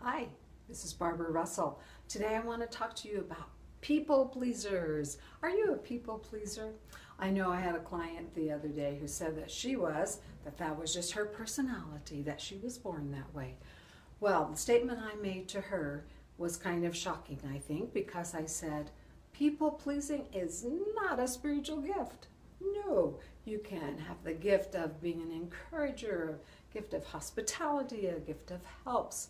Hi, this is Barbara Russell. Today I want to talk to you about people pleasers. Are you a people pleaser? I know I had a client the other day who said that that was just her personality, that she was born that way. Well, the statement I made to her was kind of shocking, I think, because I said, people pleasing is not a spiritual gift. No, you can have the gift of being an encourager, a gift of hospitality, a gift of helps.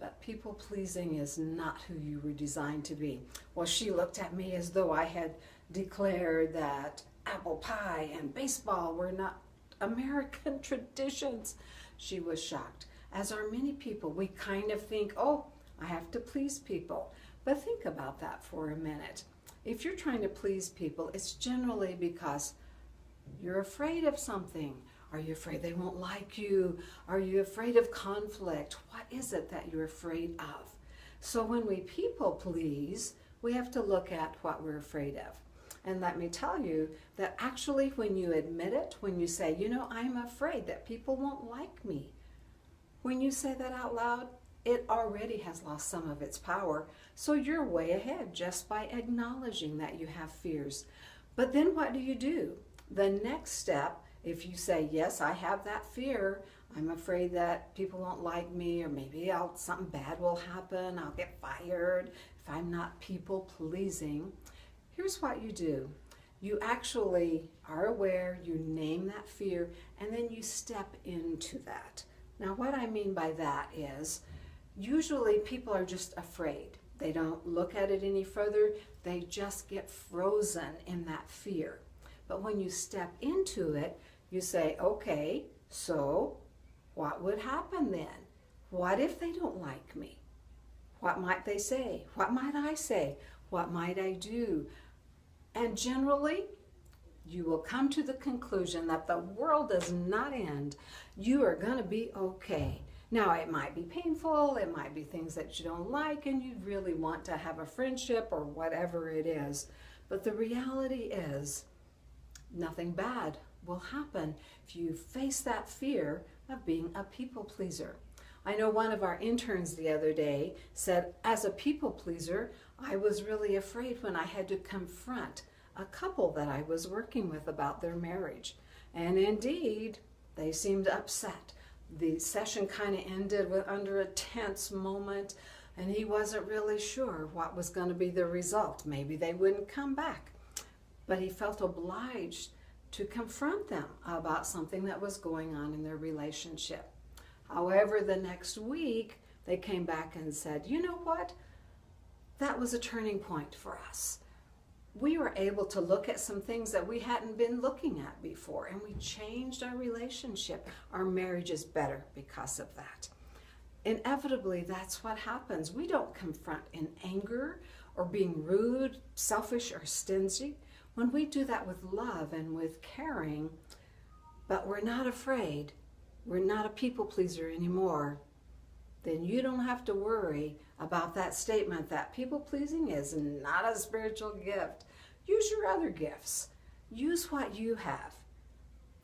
But people pleasing is not who you were designed to be. Well, she looked at me as though I had declared that apple pie and baseball were not American traditions. She was shocked. As are many people, we kind of think, oh, I have to please people. But think about that for a minute. If you're trying to please people, it's generally because you're afraid of something. Are you afraid they won't like you? Are you afraid of conflict? What is it that you're afraid of? So when we people please, we have to look at what we're afraid of. And let me tell you that actually when you admit it, when you say, you know, I'm afraid that people won't like me, when you say that out loud, it already has lost some of its power. So you're way ahead just by acknowledging that you have fears. But then what do? The next step, if you say, yes, I have that fear, I'm afraid that people won't like me, or maybe something bad will happen, I'll get fired if I'm not people pleasing. Here's what you do. You actually are aware, you name that fear, and then you step into that. Now what I mean by that is, usually people are just afraid. They don't look at it any further, they just get frozen in that fear. But when you step into it, you say, okay, so what would happen then? What if they don't like me? What might they say? What might I say? What might I do? And generally, you will come to the conclusion that the world does not end. You are going to be okay. Now, it might be painful, it might be things that you don't like, and you really want to have a friendship or whatever it is. But the reality is, nothing bad will happen if you face that fear of being a people pleaser. I know one of our interns the other day said, as a people pleaser, I was really afraid when I had to confront a couple that I was working with about their marriage. And indeed, they seemed upset. The session kind of ended under a tense moment, and he wasn't really sure what was going to be the result. Maybe they wouldn't come back. But he felt obliged to confront them about something that was going on in their relationship. However, the next week, they came back and said, you know what? That was a turning point for us. We were able to look at some things that we hadn't been looking at before, and we changed our relationship. Our marriage is better because of that. Inevitably, that's what happens. We don't confront in anger or being rude, selfish, or stingy. When we do that with love and with caring, but we're not afraid, we're not a people pleaser anymore, then you don't have to worry about that statement that people pleasing is not a spiritual gift. Use your other gifts. Use what you have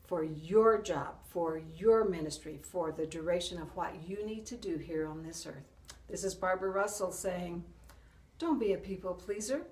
for your job, for your ministry, for the duration of what you need to do here on this earth. This is Barbara Russell saying, don't be a people pleaser.